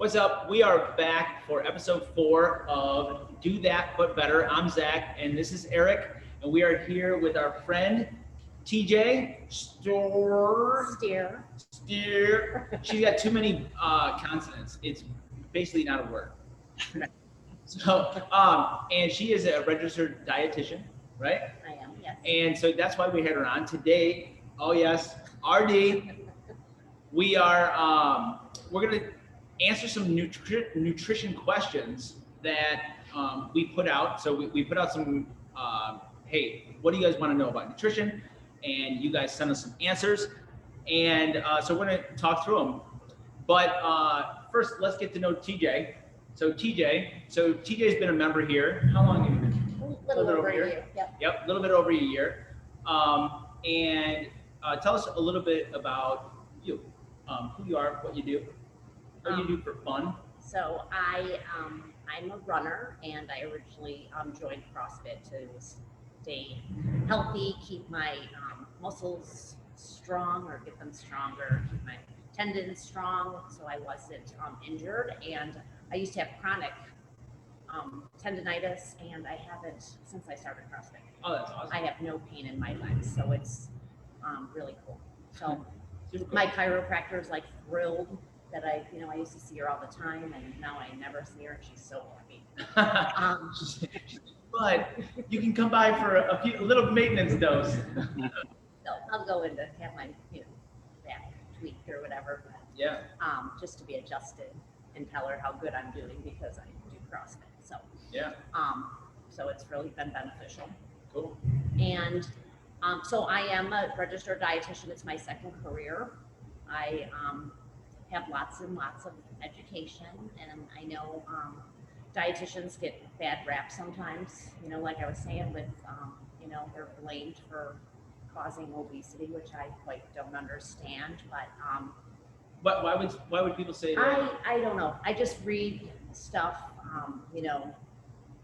What's up? We are back for episode 4 of Do That But Better. I'm Zach, and this is Eric, and we are here with our friend TJ Steer. She's got too many consonants. It's basically not a word. So, and she is a registered dietitian, right? I am, yes. And so that's why we had her on today. Oh yes, RD. We are we're gonna answer some nutrition questions that we put out. So we put out some, hey, what do you guys want to know about nutrition? And you guys sent us some answers. And so we're gonna talk through them. But first, let's get to know TJ. So TJ's been a member here. How long have you been? A little over a year. Yep, a little bit over a year. And tell us a little bit about you, who you are, what you do, what you do for fun. So I'm a runner, and I originally joined CrossFit to stay healthy, keep my muscles strong or get them stronger, keep my tendons strong so I wasn't injured. And I used to have chronic tendinitis, and I haven't since I started CrossFit. Oh, that's awesome. I have no pain in my legs, so it's really cool. So Super cool. my chiropractor is like thrilled that I used to see her all the time, and now I never see her, and she's so happy. But you can come by for a little maintenance dose. So I'll go in to have my back tweaked or whatever, Yeah. just to be adjusted and tell her how good I'm doing because I do CrossFit. So Yeah. so it's really been beneficial. Cool. And so I am a registered dietitian. It's my second career. I have lots and lots of education, and I know dietitians get bad rap sometimes. Like I was saying with, they're blamed for causing obesity, which I quite don't understand. But why would people say that? I don't know. I just read stuff,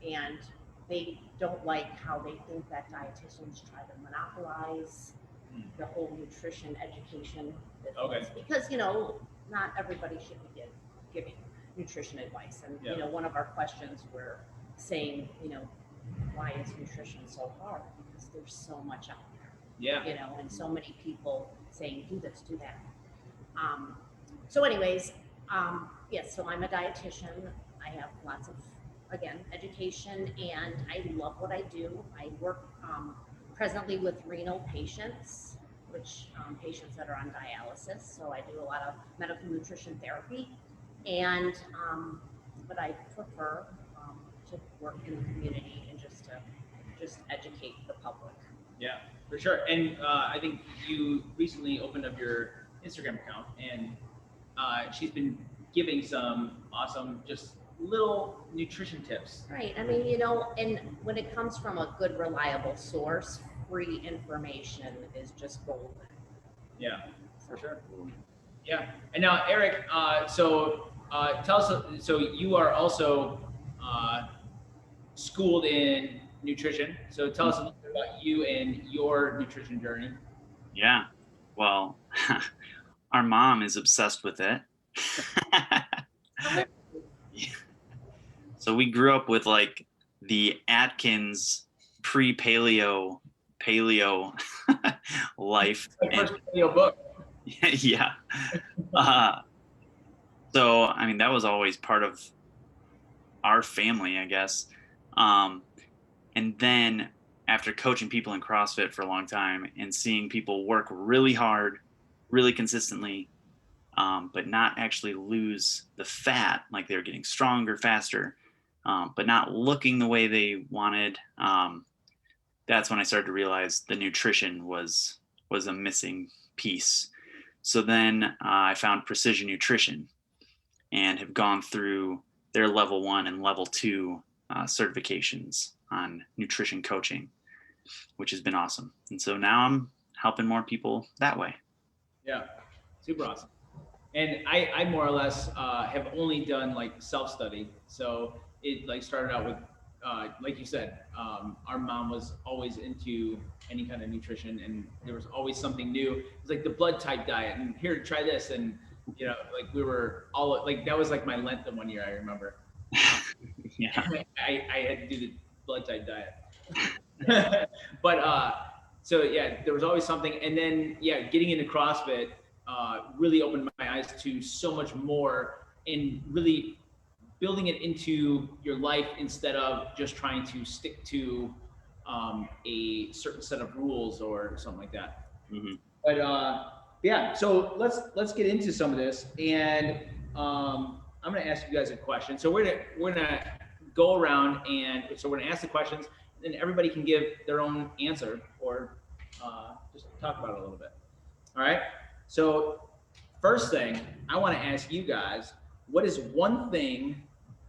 and they don't like how they think that dietitians try to monopolize the whole nutrition education business. Okay. Because, not everybody should be giving nutrition advice. And, Yeah. One of our questions were saying, why is nutrition so hard? Because there's so much out there. Yeah. And so many people saying, do this, do that. So anyways, yes, so I'm a dietitian. I have lots of, again, education, and I love what I do. I work presently with renal patients, which patients that are on dialysis. So I do a lot of medical nutrition therapy, and but I prefer to work in the community and just educate the public. Yeah, for sure. And I think you recently opened up your Instagram account, and she's been giving some awesome, just little nutrition tips. Right. I mean, and when it comes from a good, reliable source, free information is just golden. Yeah, for sure. Yeah. And now, Eric, so tell us, so you are also schooled in nutrition. So tell us a little bit about you and your nutrition journey. Yeah. Well, our mom is obsessed with it. So we grew up with like the Atkins paleo life. My first paleo book. Yeah. So, I mean, that was always part of our family, I guess. And then after coaching people in CrossFit for a long time and seeing people work really hard, really consistently, but not actually lose the fat, like they were getting stronger, faster, but not looking the way they wanted, that's when I started to realize the nutrition was a missing piece. So then I found Precision Nutrition and have gone through their level 1 and level 2 certifications on nutrition coaching, which has been awesome. And so now I'm helping more people that way. Yeah, super awesome. And I more or less have only done like self-study. So it like started out with, like you said, our mom was always into any kind of nutrition, and there was always something new. It's like the blood type diet, and here, try this. And You know, like we were all like, that was like my Lent the one year, I remember. Yeah. I had to do the blood type diet. But so yeah, there was always something. And then yeah, getting into CrossFit really opened my eyes to so much more, and really building it into your life instead of just trying to stick to a certain set of rules or something like that. Hmm. But yeah, so let's get into some of this, and I'm gonna ask you guys a question. So we're gonna go around, and so we're gonna ask the questions, and everybody can give their own answer, or just talk about it a little bit. All right. So first thing I want to ask you guys: what is one thing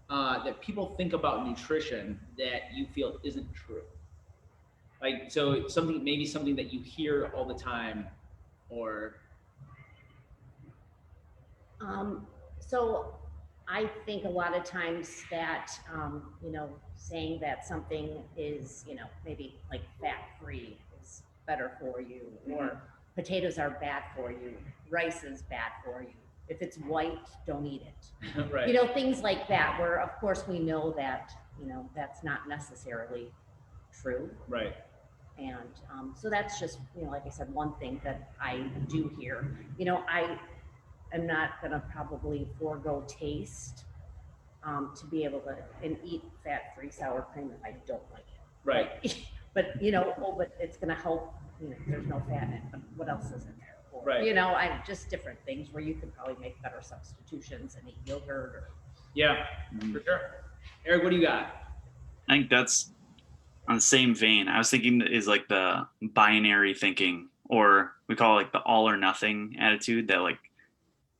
that people think about nutrition that you feel isn't true? Like, so something, maybe something that you hear all the time, or So I think a lot of times that, saying that something is, maybe like fat free is better for you, or potatoes are bad for you, rice is bad for you. If it's white, don't eat it. right, Things like that, where of course we know that, that's not necessarily true. right, And so that's just, like I said, one thing that I do hear. I am not going to probably forego taste to be able to and eat fat-free sour cream if I don't like it. right, But but it's going to help. There's no fat in it. But what else is in there? Or, right. I'm just different things where you could probably make better substitutions and eat yogurt. Or Yeah, for sure. Eric, what do you got? I think that's on the same vein. I was thinking is like the binary thinking, or we call it like the all or nothing attitude, that like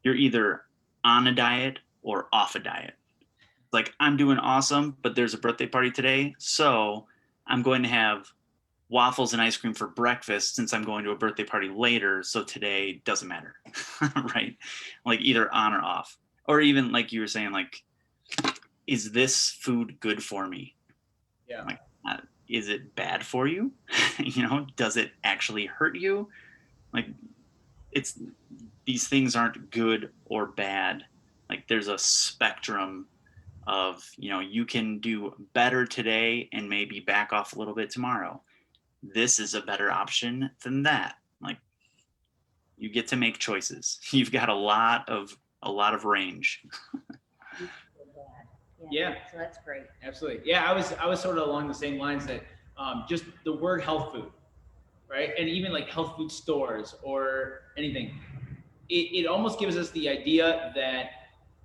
you're either on a diet or off a diet. Like, I'm doing awesome, but there's a birthday party today, so I'm going to have waffles and ice cream for breakfast since I'm going to a birthday party later, so today doesn't matter. Right? Like, either on or off. Or even like you were saying, like, is this food good for me? Yeah, Like, is it bad for you? Does it actually hurt you? Like, it's these things aren't good or bad. Like, there's a spectrum of, you can do better today and maybe back off a little bit tomorrow. This is a better option than that. Like, you get to make choices. You've got a lot of range. Yeah. So that's great. absolutely. Yeah, I was sort of along the same lines, that just the word health food, right? And even like health food stores or anything, it almost gives us the idea that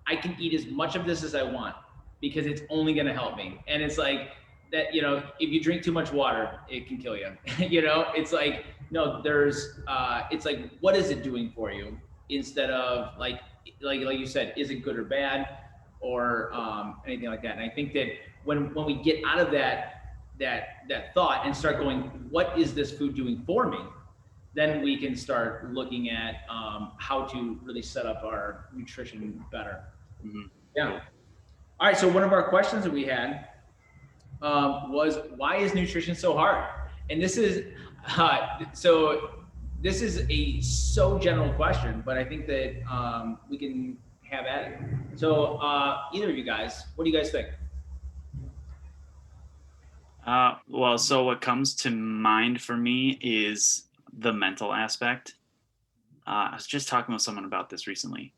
I can eat as much of this as I want because it's only going to help me. And it's like that, if you drink too much water, it can kill you. It's like, no, it's like, what is it doing for you? Instead of like you said, is it good or bad, or anything like that. And I think that when we get out of that thought and start going, what is this food doing for me? Then we can start looking at how to really set up our nutrition better. Mhm. Yeah. All right. So one of our questions that we had was, why is nutrition so hard? And this is this is a so general question, but I think that we can have at it. So either of you guys, what do you guys think? Well, so what comes to mind for me is the mental aspect. I was just talking with someone about this recently.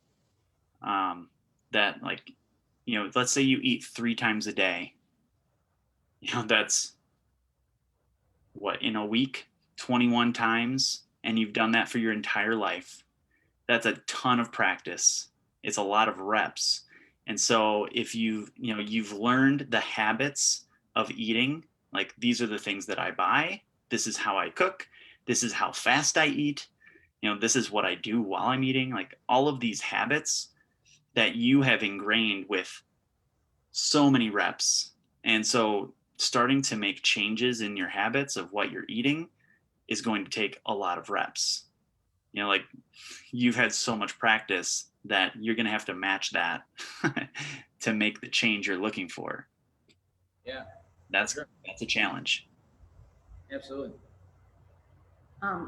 That, like, let's say you eat 3 times a day. That's what, in a week, 21 times, and you've done that for your entire life. That's a ton of practice. It's a lot of reps. And so if you've learned the habits of eating, like, these are the things that I buy, this is how I cook, this is how fast I eat, this is what I do while I'm eating, like, all of these habits that you have ingrained with so many reps. And so starting to make changes in your habits of what you're eating is going to take a lot of reps. Like, you've had so much practice that you're going to have to match that to make the change you're looking for. Yeah, That's sure. that's a challenge. Absolutely.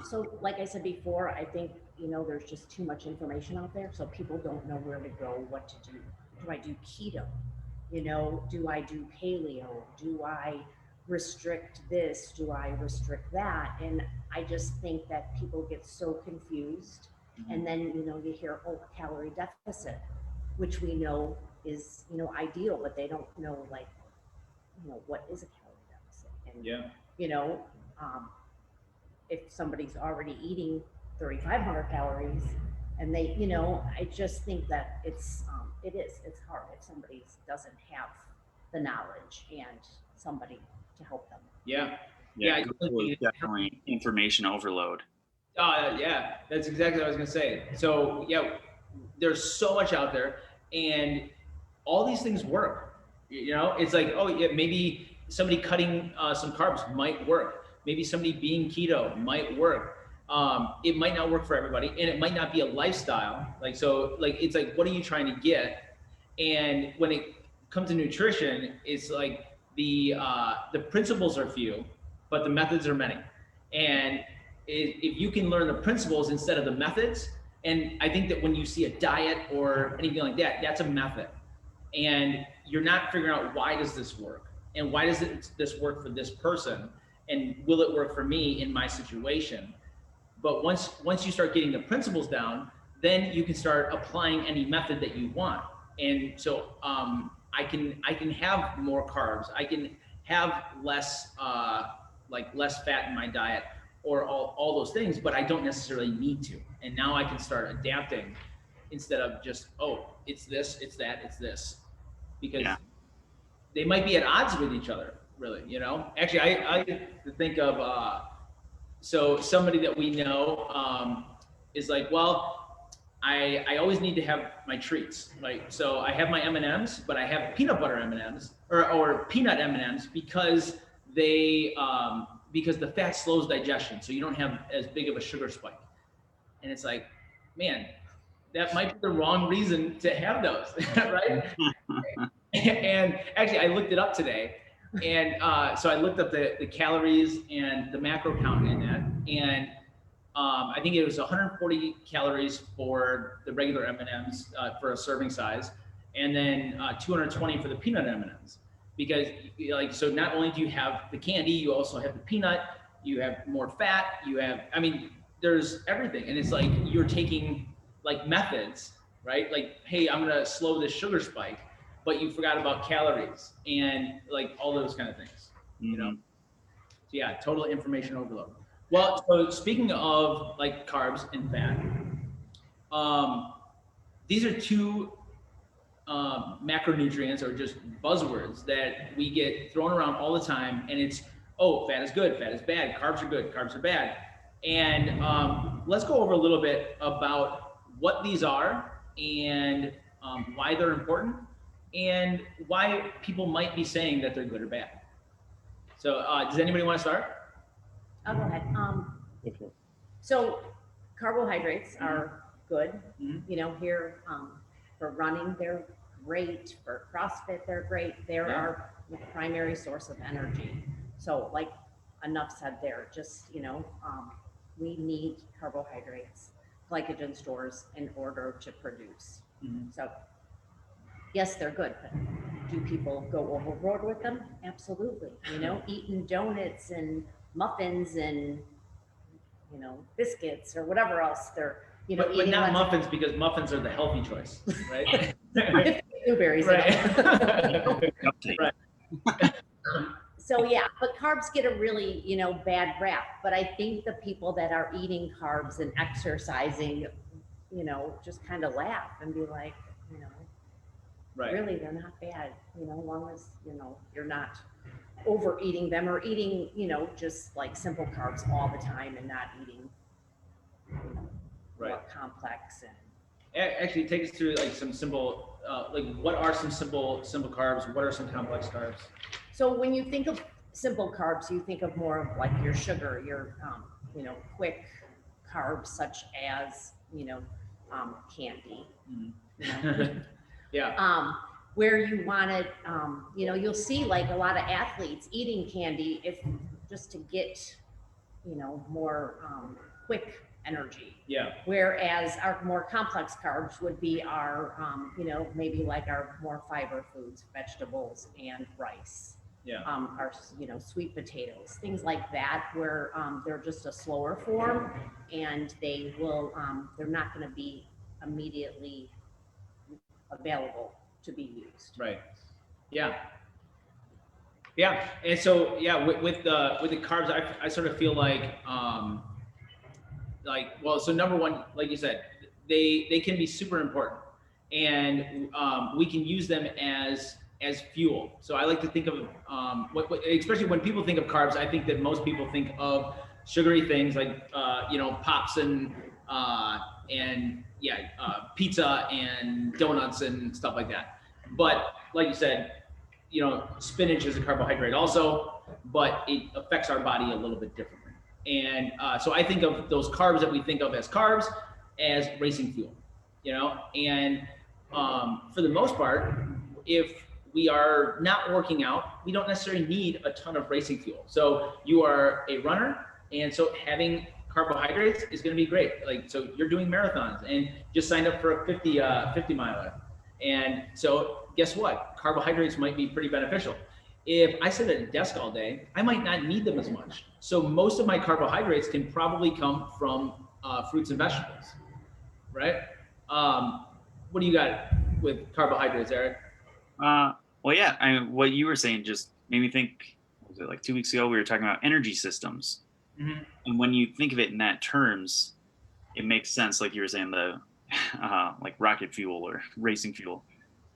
So like I said before, I think, there's just too much information out there, so people don't know where to go, what to do. Do I do keto? Do I do paleo? Do I restrict this? Do I restrict that? And I just think that people get so confused. And then, you hear, oh, a calorie deficit, which we know is, ideal, but they don't know, like, what is a calorie deficit? And, Yeah. Um, if somebody's already eating 3,500 calories and they, I just think that it's hard if somebody doesn't have the knowledge and somebody to help them. Yeah. Yeah, I Google is definitely information overload. Yeah, that's exactly what I was gonna say. So yeah, there's so much out there, and all these things work. It's like, oh yeah, maybe somebody cutting some carbs might work. Maybe somebody being keto might work. It might not work for everybody, and it might not be a lifestyle. It's like, what are you trying to get? And when it comes to nutrition, it's like the principles are few, but the methods are many. And if you can learn the principles instead of the methods, and I think that when you see a diet or anything like that, that's a method. And you're not figuring out, why does this work? And why does this work for this person? And will it work for me in my situation? But once you start getting the principles down, then you can start applying any method that you want. And so I can have more carbs. I can have less less fat in my diet, or all those things, but I don't necessarily need to. And now I can start adapting instead of just, oh, it's this, it's that, it's this, because they might be at odds with each other, really. Actually, I think of so somebody that we know is like, well, I always need to have my treats, right? So I have my M&Ms, but I have peanut butter M&Ms or peanut M&Ms because because the fat slows digestion, so you don't have as big of a sugar spike. And it's like, man, that might be the wrong reason to have those, right? And actually, I looked it up today, and so I looked up the calories and the macro count in that, and I think it was 140 calories for the regular M&Ms for a serving size, and then 220 for the peanut M&Ms. Because so not only do you have the candy, you also have the peanut, you have more fat, there's everything. And it's like, you're taking like methods, right? Like, hey, I'm gonna slow this sugar spike, but you forgot about calories and like all those kind of things, So yeah, total information overload. Well, so speaking of like carbs and fat, these are two macronutrients, or just buzzwords, that we get thrown around all the time. And it's, oh, fat is good, fat is bad, carbs are good, carbs are bad. And let's go over a little bit about what these are, and why they're important, and why people might be saying that they're good or bad. So does anybody want to start? I'll go ahead. So carbohydrates are good. Here for running, they're great. For CrossFit, they're great. They're our primary source of energy. So like enough said there, just, we need carbohydrates, glycogen stores, in order to produce. So yes, they're good, but do people go overboard with them? Absolutely. Eating donuts and muffins and, biscuits or whatever else they're, but not muffins, because muffins are the healthy choice, right? Blueberries. Right. Right. So yeah, but carbs get a really, bad rap. But I think the people that are eating carbs and exercising, just kind of laugh and be like, right, really, they're not bad, as long as, you're not overeating them, or eating, just like simple carbs all the time, and not eating, more complex. And actually, take us through like some simple, what are some simple carbs? What are some complex carbs? So when you think of simple carbs, you think of more of like your sugar, your, quick carbs, such as, candy. Yeah. Where you want it, you'll see like a lot of athletes eating candy, if just to get, more quick energy. Yeah. Whereas our more complex carbs would be our, maybe like our more fiber foods, vegetables and rice. Yeah. Our, sweet potatoes, things like that, where they're just a slower form, and they will, they're not going to be immediately available to be used. Right. Yeah. Yeah. And so, yeah, with the carbs, I sort of feel well, so number one, like you said, they can be super important, and we can use them as fuel. So I like to think of especially when people think of carbs, I think that most people think of sugary things like pops and pizza and donuts and stuff like that. But like you said, spinach is a carbohydrate also, but it affects our body a little bit differently. And so I think of those carbs that we think of as carbs as racing fuel, and for the most part, if we are not working out, we don't necessarily need a ton of racing fuel. So you are a runner, and so having carbohydrates is going to be great. So you're doing marathons and just signed up for a 50 miler. And so guess what? Carbohydrates might be pretty beneficial. If I sit at a desk all day, I might not need them as much. So most of my carbohydrates can probably come from fruits and vegetables, right? What do you got with carbohydrates, Eric? Well, yeah, what you were saying just made me think, was it like 2 weeks ago, we were talking about energy systems. Mm-hmm. And when you think of it in that terms, it makes sense, like you were saying, the like rocket fuel or racing fuel,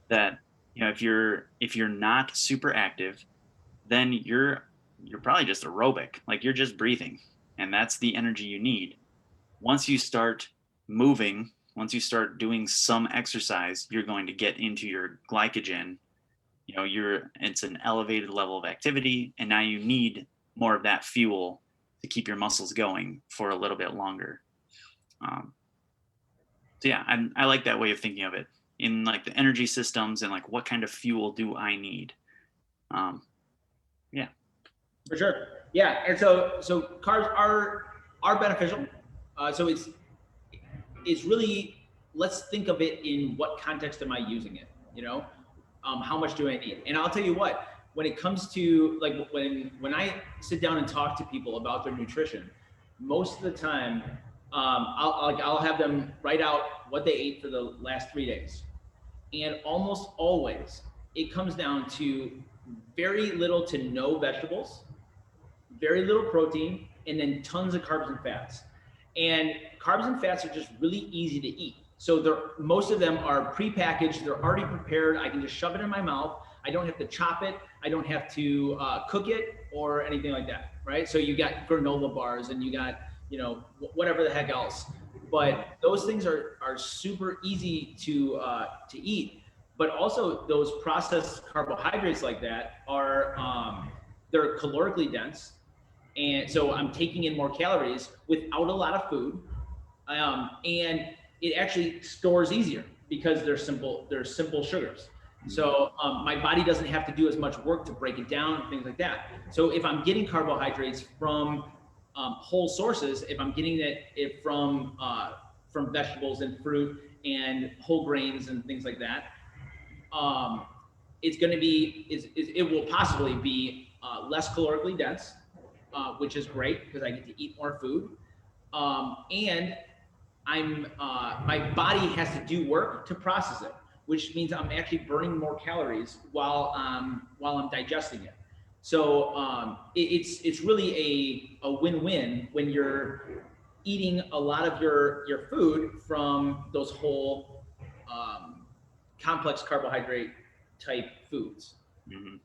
that if you're not super active, then you're probably just aerobic, like you're just breathing, and that's the energy you need. Once you start moving, once you start doing some exercise, you're going to get into your glycogen. It's an elevated level of activity, and now you need more of that fuel to keep your muscles going for a little bit longer. So yeah, I like that way of thinking of it, in like the energy systems and like what kind of fuel do I need. Yeah, for sure. Yeah. And so carbs are beneficial. So it's really, let's think of it in what context am I using it? How much do I need? And I'll tell you what, when it comes to like, when I sit down and talk to people about their nutrition, most of the time, I'll have them write out what they ate for the last 3 days. And almost always it comes down to very little to no vegetables, very little protein, and then tons of carbs and fats. And carbs and fats are just really easy to eat. So most of them are prepackaged. They're already prepared. I can just shove it in my mouth. I don't have to chop it. I don't have to cook it or anything like that, right? So you got granola bars and you got, whatever the heck else. But those things are super easy to eat. But also those processed carbohydrates like that are, they're calorically dense. And so I'm taking in more calories without a lot of food. And it actually stores easier because they're simple sugars. So my body doesn't have to do as much work to break it down and things like that. So if I'm getting carbohydrates from whole sources, if I'm getting it from vegetables and fruit and whole grains and things like that, it's going to be, it will possibly be less calorically dense, which is great because I get to eat more food. And my body has to do work to process it, which means I'm actually burning more calories while I'm digesting it. So it's really a win-win when you're eating a lot of your food from those whole complex carbohydrate type foods. Mm-hmm.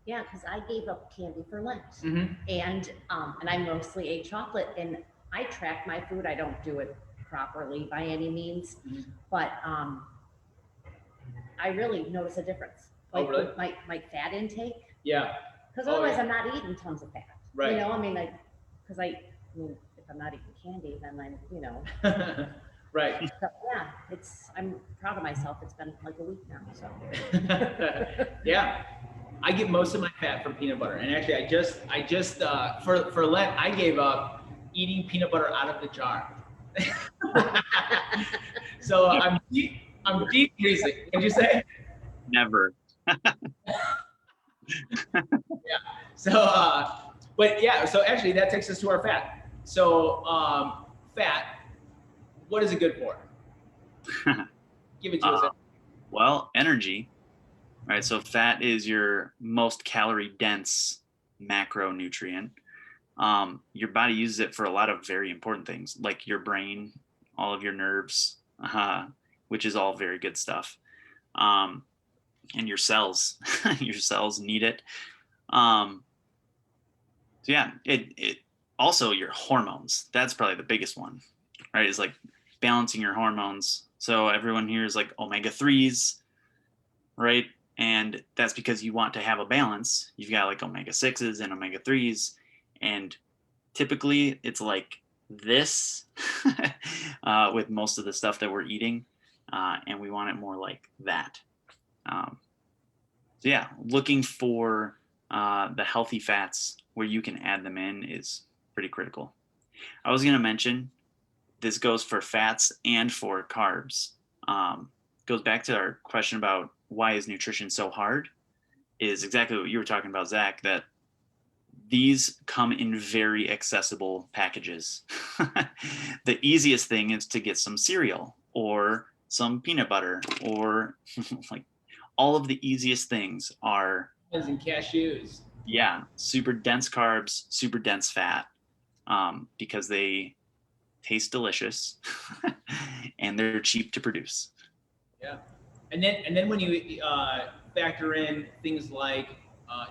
Yeah, because I gave up candy for Lent, mm-hmm. and I mostly ate chocolate, and I track my food. I don't do it properly by any means, mm-hmm. but I really notice a difference. Like really? With my fat intake. Yeah. Because otherwise I'm not eating tons of fat. Right. If I'm not eating candy, then I'm, Right. So, yeah, I'm proud of myself. It's been like a week now, so. Yeah. I get most of my fat from peanut butter. And actually I just for Lent, I gave up eating peanut butter out of the jar. So I'm deep freezing. What'd you say? Never. So, but yeah, so actually that takes us to our fat. So, fat, what is it good for? Give it to us. Well, energy, right? So fat is your most calorie dense macronutrient. Your body uses it for a lot of very important things, like your brain, all of your nerves, which is all very good stuff. And your cells, your cells need it. So yeah, it also your hormones. That's probably the biggest one, right? Is like balancing your hormones. So everyone here is like omega-3s, right? And that's because you want to have a balance. You've got like omega-6s and omega-3s, and typically it's like this with most of the stuff that we're eating, and we want it more like that. So yeah, looking for the healthy fats where you can add them in is pretty critical. I was going to mention this goes for fats and for carbs. Goes back to our question about why is nutrition so hard, is exactly what you were talking about, Zach, that these come in very accessible packages. The easiest thing is to get some cereal or some peanut butter, or like all of the easiest things are And cashews. yeah, super dense carbs, super dense fat, because they taste delicious and they're cheap to produce. Yeah, and then when you factor in things like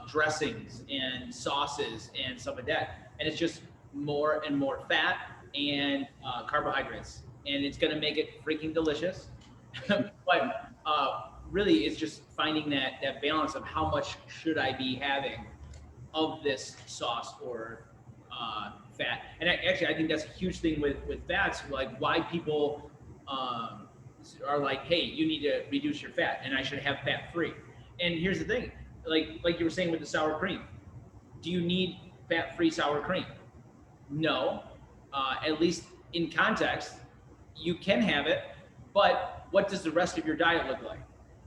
dressings and sauces and stuff like that, and it's just more and more fat and carbohydrates, and it's gonna make it freaking delicious. But really, it's just finding that balance of how much should I be having of this sauce or fat. And I think that's a huge thing with fats, like why people are like, hey, you need to reduce your fat and I should have fat free. And here's the thing, like you were saying with the sour cream, do you need fat free sour cream? No. At least in context, you can have it, but what does the rest of your diet look like?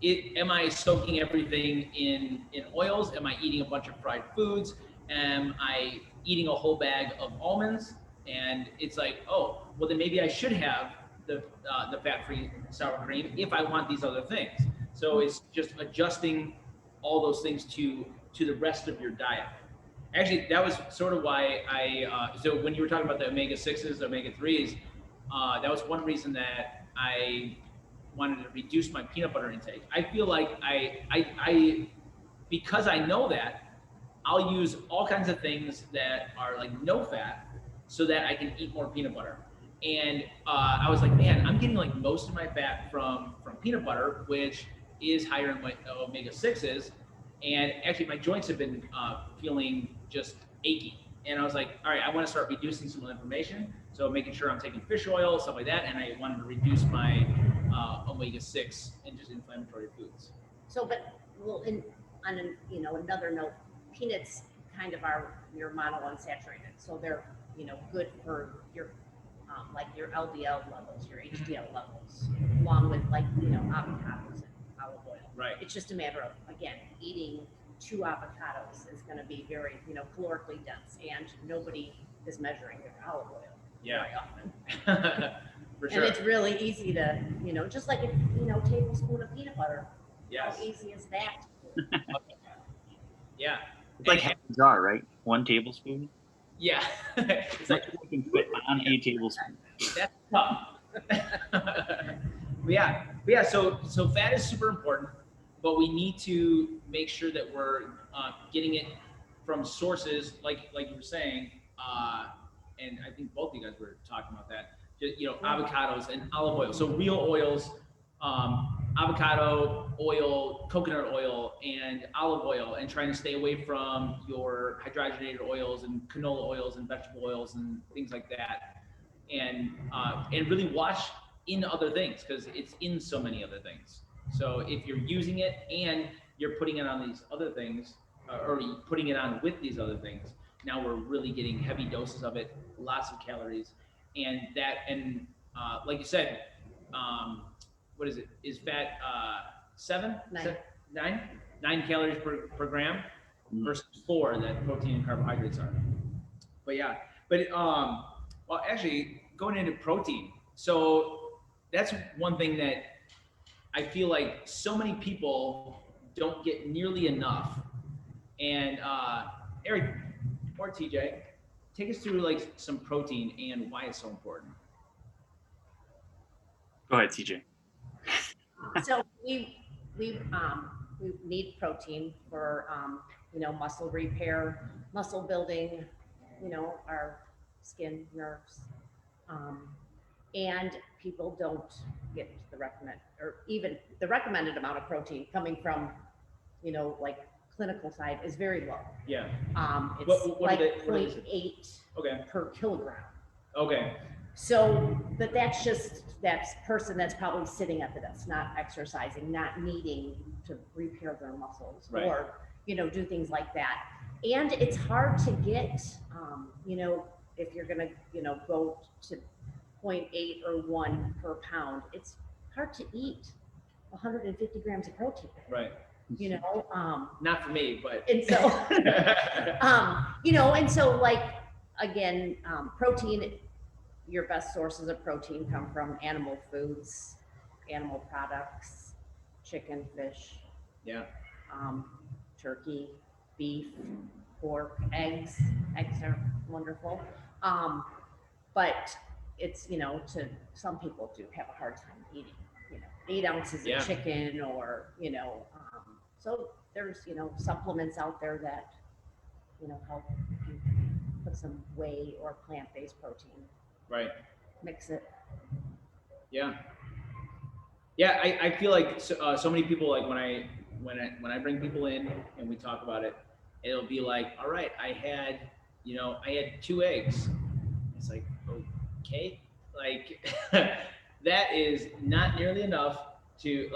Am I soaking everything in oils? Am I eating a bunch of fried foods? Am I eating a whole bag of almonds? And it's like, oh, well then maybe I should have the fat-free sour cream if I want these other things. So it's just adjusting all those things to the rest of your diet. Actually, that was sort of why so when you were talking about the omega-6s, omega-3s, that was one reason that I wanted to reduce my peanut butter intake. I feel like I because I know that, I'll use all kinds of things that are like no fat so that I can eat more peanut butter. And I was like, man, I'm getting like most of my fat from peanut butter, which is higher in my omega-6s. And actually my joints have been feeling just achy. And I was like, all right, I want to start reducing some information. So making sure I'm taking fish oil, stuff like that. And I wanted to reduce my omega-6 and just inflammatory foods. So, but well, on another note, peanuts kind of are your monounsaturated, so they're good for your like your LDL levels, your HDL levels, along with like avocados and olive oil. Right. It's just a matter of again eating 2 avocados is going to be very calorically dense, and nobody is measuring their olive oil very often. For sure. And it's really easy to just like a tablespoon of peanut butter. Yes. How easy is that? Yeah. It's like half a jar, right? 1 tablespoon. Yeah. It's like You can put on a tablespoon. that's tough. Yeah. So fat is super important, but we need to make sure that we're getting it from sources like you were saying, and I think both of you guys were talking about that. Avocados and olive oil. So real oils, avocado oil, coconut oil, and olive oil, and trying to stay away from your hydrogenated oils and canola oils and vegetable oils and things like that. And really watch in other things because it's in so many other things. So if you're using it and you're putting it on these other things, or putting it on with these other things, now we're really getting heavy doses of it, lots of calories, and like you said, what is it? Is fat seven, Nine. nine, 9 calories per gram Mm. versus 4 that protein and carbohydrates are. But yeah, well, actually, going into protein, so that's one thing that I feel like so many people don't get nearly enough. And Eric or TJ, take us through like some protein and why it's so important. Go ahead, TJ. So we need protein for muscle repair, muscle building, our skin, nerves, um, and people don't get the recommended amount of protein coming from like clinical side is very low. Yeah. It's What like what is it? 0.8 Okay. per kilogram. Okay. So, but that's just that person that's probably sitting at the desk, not exercising, not needing to repair their muscles Right. or, do things like that. And it's hard to get, if you're going to, go to 0.8 or 1 per pound, it's hard to eat 150 grams of protein, Right. Not for me, but. and so, and so like, again, protein, your best sources of protein come from animal foods, animal products, chicken, fish, Yeah. turkey, beef, pork, eggs. Eggs are wonderful. But it's, to some people do have a hard time eating, 8 ounces Yeah. of chicken or, so there's, supplements out there that, help you put some whey or plant-based protein, Right. mix it. Yeah. Yeah. I feel like so many people, like when I bring people in and we talk about it, it'll be like, all right, I had 2 eggs. It's like, okay, like that is not nearly enough to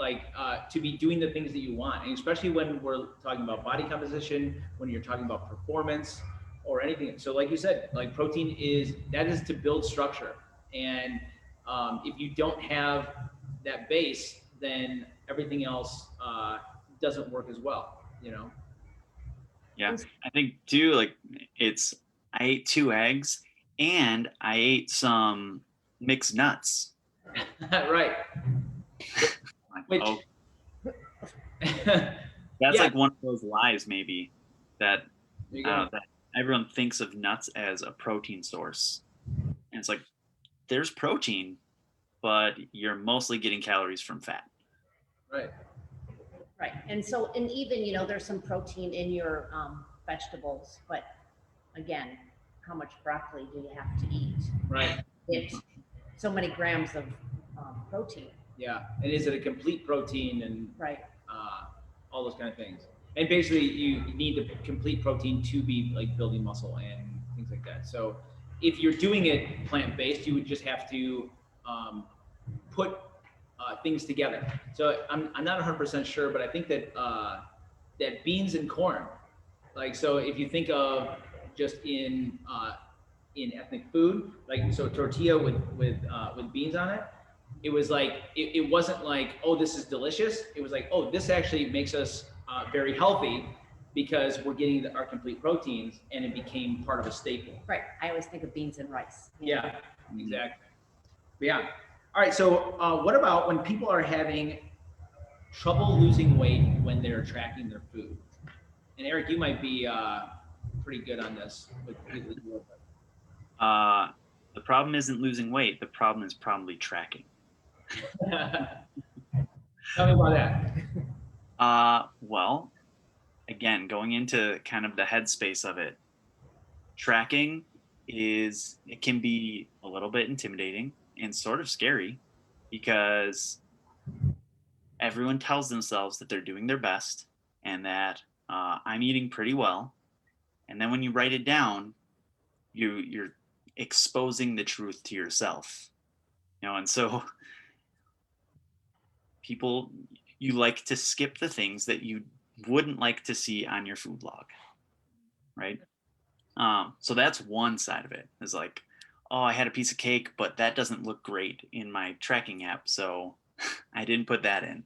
to be doing the things that you want, and especially when we're talking about body composition, when you're talking about performance or anything. So like you said, like protein is to build structure, and if you don't have that base, then everything else doesn't work as well. Yeah, I think too, like I ate 2 eggs and I ate some mixed nuts. Right. Like, Which oh, there that's Yeah. like one of those lies maybe that you go. that everyone thinks of nuts as a protein source. And it's like there's protein, but you're mostly getting calories from fat. Right. Right. And so, and even, there's some protein in your vegetables, but again, how much broccoli do you have to eat? Right. It's so many grams of protein. Yeah. And is it a complete protein and Right. all those kind of things? And basically, you need the complete protein to be like building muscle and things like that. So if you're doing it plant-based, you would just have to put things together. So I'm not 100% sure, but I think that that beans and corn, like, so if you think of just in ethnic food, like, so tortilla with beans on it, it was like it wasn't like, oh, this is delicious. It was like, oh, this actually makes us very healthy because we're getting our complete proteins, and it became part of a staple. Right. I always think of beans and rice. Yeah, exactly. But yeah. All right. So what about when people are having trouble losing weight when they're tracking their food? And Eric, you might be pretty good on this with people that you work with. The problem isn't losing weight. The problem is probably tracking. Tell me about that. Well, again, going into kind of the headspace of it, tracking it can be a little bit intimidating and sort of scary because everyone tells themselves that they're doing their best and that I'm eating pretty well. And then when you write it down, you're exposing the truth to yourself, and so people, you like to skip the things that you wouldn't like to see on your food log, right? So that's one side of it, is like, oh, I had a piece of cake, but that doesn't look great in my tracking app, so I didn't put that in.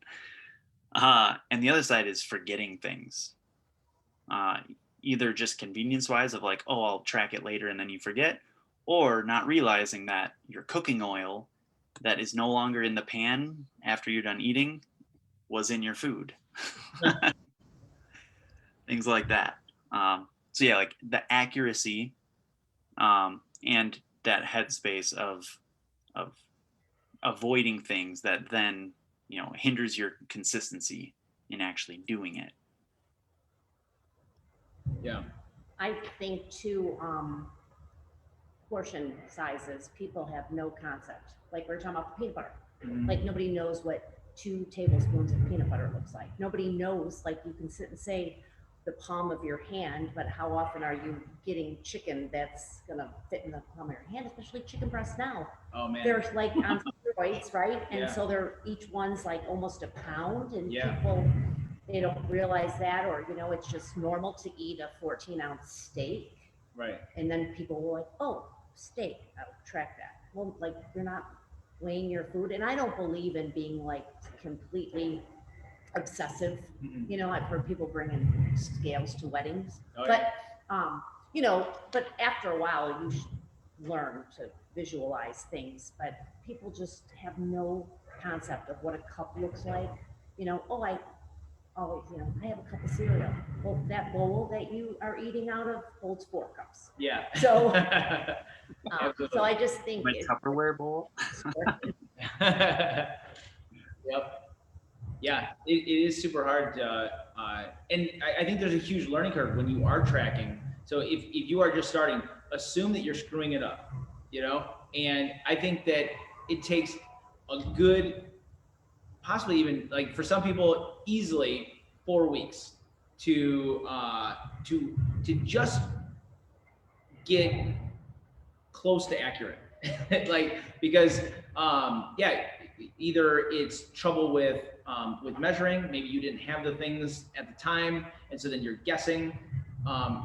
And the other side is forgetting things. Uh, Either just convenience wise of like, oh, I'll track it later and then you forget, or not realizing that your cooking oil that is no longer in the pan after you're done eating was in your food. Things like that. So yeah, like the accuracy, and that headspace of avoiding things that then, hinders your consistency in actually doing it. Yeah. I think too, portion sizes, people have no concept. Like we're talking about the peanut butter. Mhm. Like nobody knows what 2 tablespoons of peanut butter looks like. Nobody knows, like you can sit and say the palm of your hand, but how often are you getting chicken that's gonna fit in the palm of your hand, especially chicken breasts now? Oh man. They're like on steroids, right? And Yeah. so they're, each one's like almost a pound, and Yeah. people, they don't realize that, or, it's just normal to eat a 14-ounce steak. Right. And then people were like, oh, steak, I'll track that. Well, like, you're not weighing your food. And I don't believe in being like completely obsessive. Mhm. I've heard people bring in scales to weddings. Oh, But, but after a while, you should learn to visualize things. But people just have no concept of what a cup looks like. Oh, I always, I have a cup of cereal. Well, that bowl that you are eating out of holds 4 cups. Yeah. So, Absolutely. so I just think My Tupperware bowl. Yep. Yeah, it is super hard. And I think there's a huge learning curve when you are tracking. So if you are just starting, assume that you're screwing it up, and I think that it takes a good, possibly even like for some people, easily 4 weeks to just get close to accurate. Like, because either it's trouble with measuring, maybe you didn't have the things at the time, and so then you're guessing.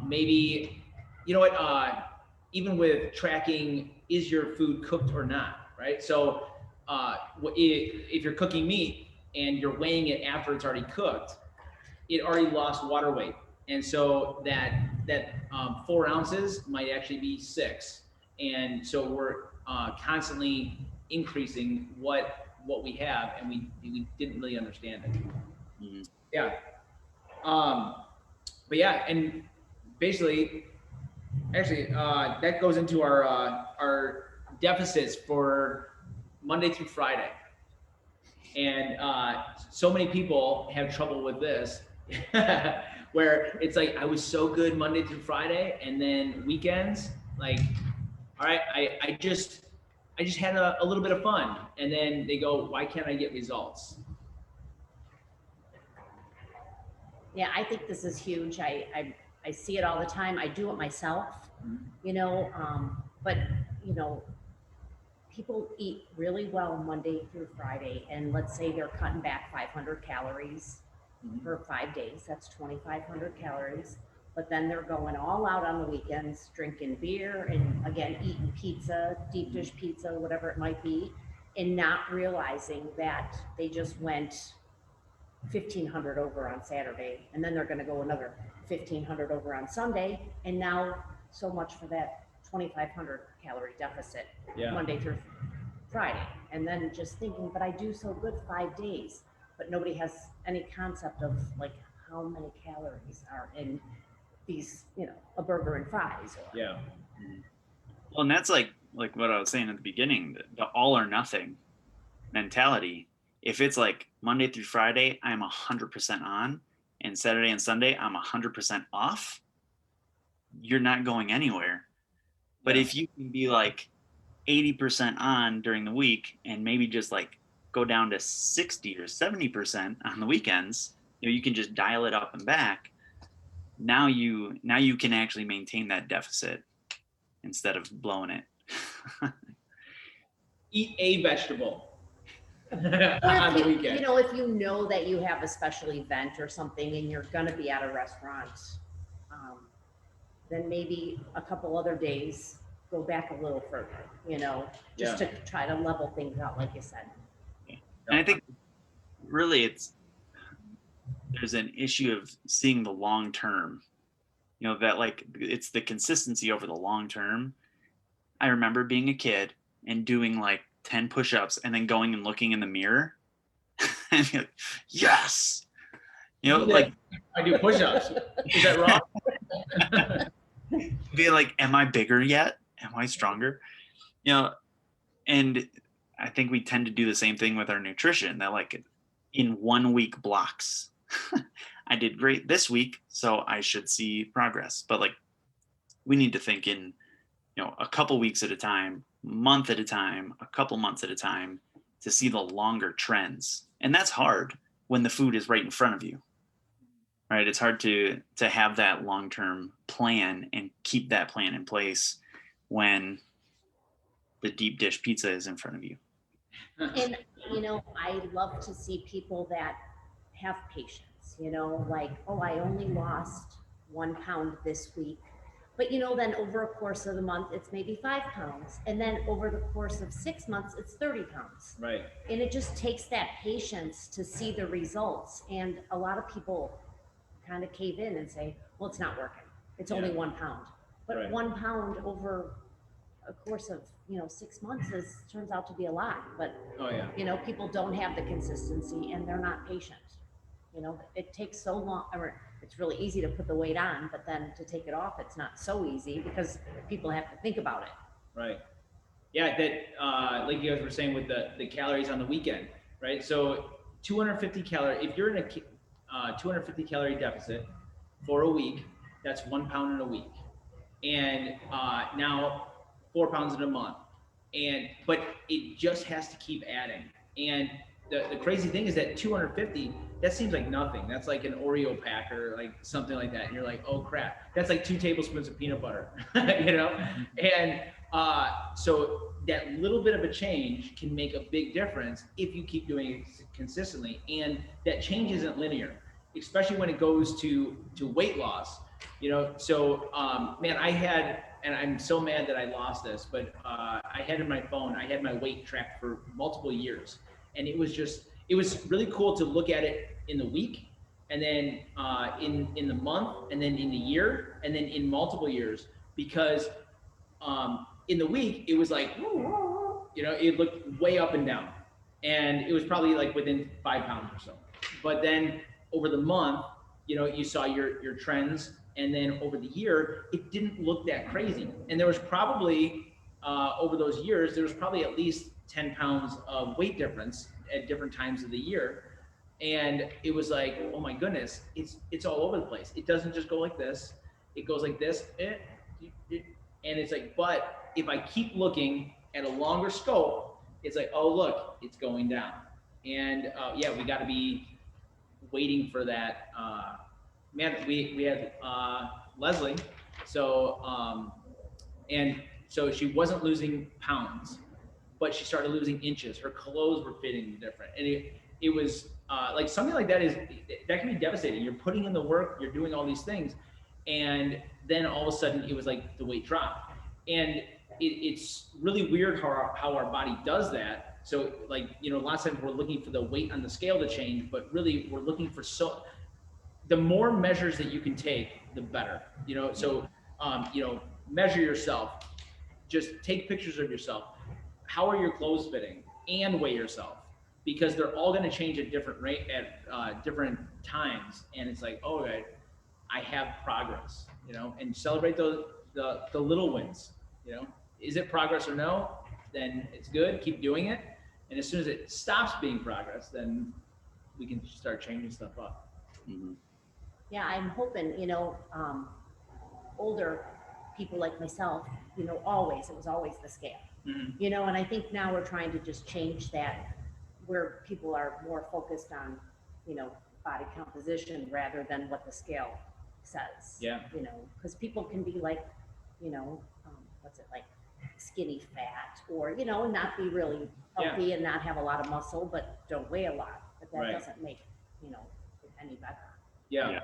Maybe, even with tracking, is your food cooked or not, right? So if you're cooking meat and you're weighing it after it's already cooked, it already lost water weight, and so that 4 ounces might actually be 6, and so we're constantly increasing what we have, and we didn't really understand it. Mhm. Yeah. But yeah, and basically, actually, that goes into our deficits for Monday through Friday, and so many people have trouble with this. Where it's like, I was so good Monday through Friday, and then weekends, like, all right, I just had a little bit of fun, and then they go, why can't I get results? Yeah, I think this is huge. I see it all the time. I do it myself, but people eat really well Monday through Friday, and let's say they're cutting back 500 calories for 5 days. That's 2,500 calories. But then they're going all out on the weekends, drinking beer, and again, eating pizza, deep dish pizza, whatever it might be, and not realizing that they just went 1,500 over on Saturday, and then they're going to go another 1,500 over on Sunday, and now so much for that 2,500 calorie deficit. Yeah. Monday through Friday, and then just thinking, but I do so good 5 days, but nobody has any concept of like how many calories are in these, a burger and fries. Or, Yeah. Well, and that's like what I was saying at the beginning, the all or nothing mentality. If it's like Monday through Friday, I'm 100% on, and Saturday and Sunday, I'm 100% off, you're not going anywhere. But Yeah. if you can be like 80% on during the week and maybe just like go down to 60 or 70% on the weekends, you can just dial it up and back. Now you can actually maintain that deficit instead of blowing it. Eat a vegetable or on the if you, weekend. if you know that you have a special event or something and you're going to be at a restaurant, then maybe a couple other days go back a little further, just to try to level things out, like you said. And I think really there's an issue of seeing the long term, that like it's the consistency over the long term. I remember being a kid and doing like 10 push-ups and then going and looking in the mirror and be like, yes, like I do push-ups. Is that wrong? being like, am I bigger yet? Am I stronger? And I think we tend to do the same thing with our nutrition, that like in 1 week blocks. I did great this week, so I should see progress. But like we need to think in, a couple weeks at a time, month at a time, a couple months at a time to see the longer trends. And that's hard when the food is right in front of you. Right? It's hard to have that long-term plan and keep that plan in place when the deep dish pizza is in front of you. And, I love to see people that have patience, like, oh, I only lost 1 pound this week. But, then over a course of the month, it's maybe 5 pounds. And then over the course of 6 months, it's 30 pounds. Right. And it just takes that patience to see the results. And a lot of people kind of cave in and say, well, it's not working. It's only 1 pound. But Right. 1 pound over a course of, 6 months turns out to be a lot. But, Oh yeah. people don't have the consistency and they're not patient. It takes so long, or it's really easy to put the weight on, but then to take it off, it's not so easy because people have to think about it. Right. Yeah, that like you guys were saying with the calories on the weekend, right? So 250 calorie, if you're in a 250 calorie deficit for a week, that's 1 pound in a week. And now 4 pounds in a month. But it just has to keep adding. And the crazy thing is that 250, that seems like nothing. That's like an Oreo pack or like something like that. And you're like, oh crap, that's like 2 tablespoons of peanut butter, And so that little bit of a change can make a big difference if you keep doing it consistently. And that change isn't linear, especially when it goes to weight loss. So man, and I'm so mad that I lost this, but I had in my phone, I had my weight tracked for multiple years. And it was really cool to look at it in the week, and then in the month, and then in the year, and then in multiple years, because in the week, it was like, it looked way up and down. And it was probably like within 5 pounds or so. But then over the month, you saw your trends. And then over the year, it didn't look that crazy. And there was probably, over those years, there was probably at least 10 pounds of weight difference at different times of the year. And it was like, oh my goodness, it's all over the place. It doesn't just go like this. It goes like this. And it's like, but if I keep looking at a longer scope, it's like, oh, look, it's going down. And we got to be waiting for that. Man, we had Leslie, so so she wasn't losing pounds, but she started losing inches. Her clothes were fitting different, and it was like something like that can be devastating. You're putting in the work, you're doing all these things, and then all of a sudden it was like the weight dropped, and it's really weird how our body does that. So like lots of times we're looking for the weight on the scale to change, but really we're looking for the more measures that you can take, the better. So measure yourself. Just take pictures of yourself. How are your clothes fitting? And weigh yourself, because they're all going to change at different rate at different times. And it's like, oh, okay, I have progress. And celebrate the little wins. Is it progress or no? Then it's good. Keep doing it. And as soon as it stops being progress, then we can start changing stuff up. Mm-hmm. Yeah, I'm hoping, older people like myself, it was always the scale, Mm-hmm. And I think now we're trying to just change that, where people are more focused on, body composition rather than what the scale says. Yeah. Because people can be like, like skinny fat, or, not be really healthy and not have a lot of muscle, but don't weigh a lot. But that doesn't make, it any better. Yeah.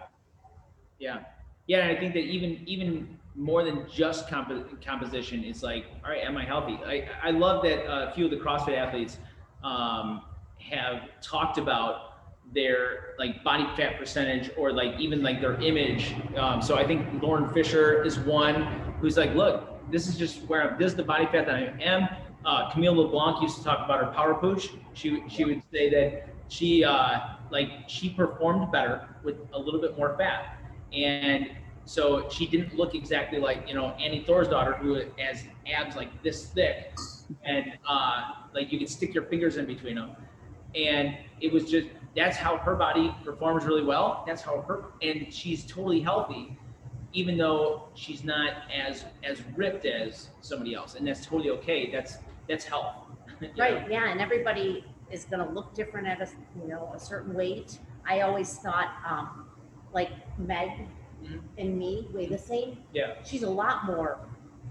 And I think that even more than just composition. It's like, all right, am I healthy? I love that a few of the CrossFit athletes have talked about their like body fat percentage or like even like their image. So I think Lauren Fisher is one who's like, look, this is just where this is the body fat that I am. Camille LeBlanc used to talk about her power pooch. She would say that she performed better with a little bit more fat, and so she didn't look exactly like Annie Thorisdottir, who has abs like this thick, and like you could stick your fingers in between them, and it was just that's how her body performs really well. That's how and she's totally healthy, even though she's not as ripped as somebody else, and that's totally okay. That's health. Right. Yeah. And everybody is going to look different at a certain weight. I always thought, like Meg and me weigh the same. Yeah. She's a lot more,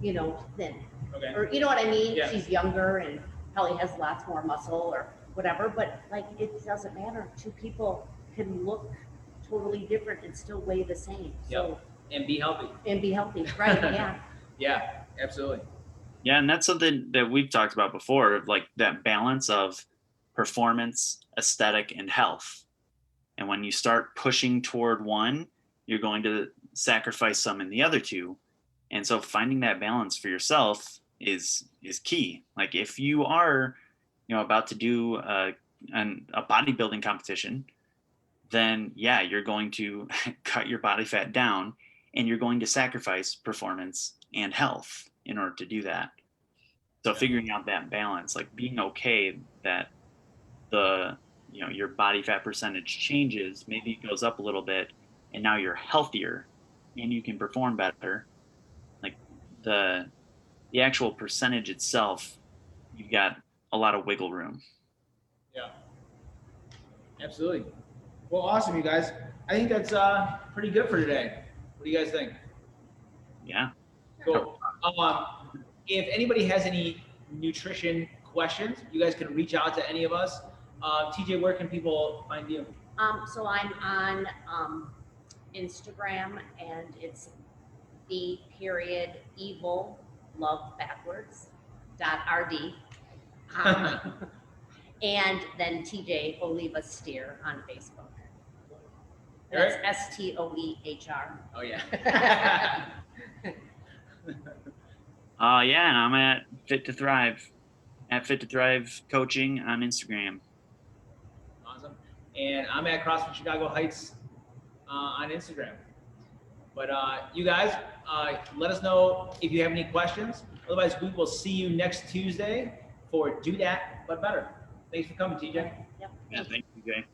thin. Okay. Or, you know what I mean? Yeah. She's younger and probably has lots more muscle or whatever, but like, it doesn't matter. Two people can look totally different and still weigh the same. So, and be healthy. Right. Yeah. Yeah, absolutely. Yeah, and that's something that we've talked about before, like that balance of performance, aesthetic, and health. And when you start pushing toward one, you're going to sacrifice some in the other two. And so finding that balance for yourself is key. Like if you are, about to do a bodybuilding competition, then yeah, you're going to cut your body fat down and you're going to sacrifice performance and health in order to do that. So figuring out that balance, like being okay that your body fat percentage changes, maybe it goes up a little bit and now you're healthier and you can perform better. Like the actual percentage itself, you've got a lot of wiggle room. Yeah, absolutely. Well, awesome, you guys. I think that's pretty good for today. What do you guys think? Yeah. Cool. If anybody has any nutrition questions, you guys can reach out to any of us. TJ, where can people find you? So I'm on Instagram, and it's _evil love backwards .rd. And then TJ Oliva Steer on Facebook. That's STOEHR. Oh yeah. Yeah, and I'm at Fit to Thrive, at Fit to Thrive Coaching on Instagram. Awesome. And I'm at CrossFit Chicago Heights on Instagram. But you guys, let us know if you have any questions. Otherwise, we will see you next Tuesday for Do That But Better. Thanks for coming, TJ. Yep. Yeah, thank you, Jay.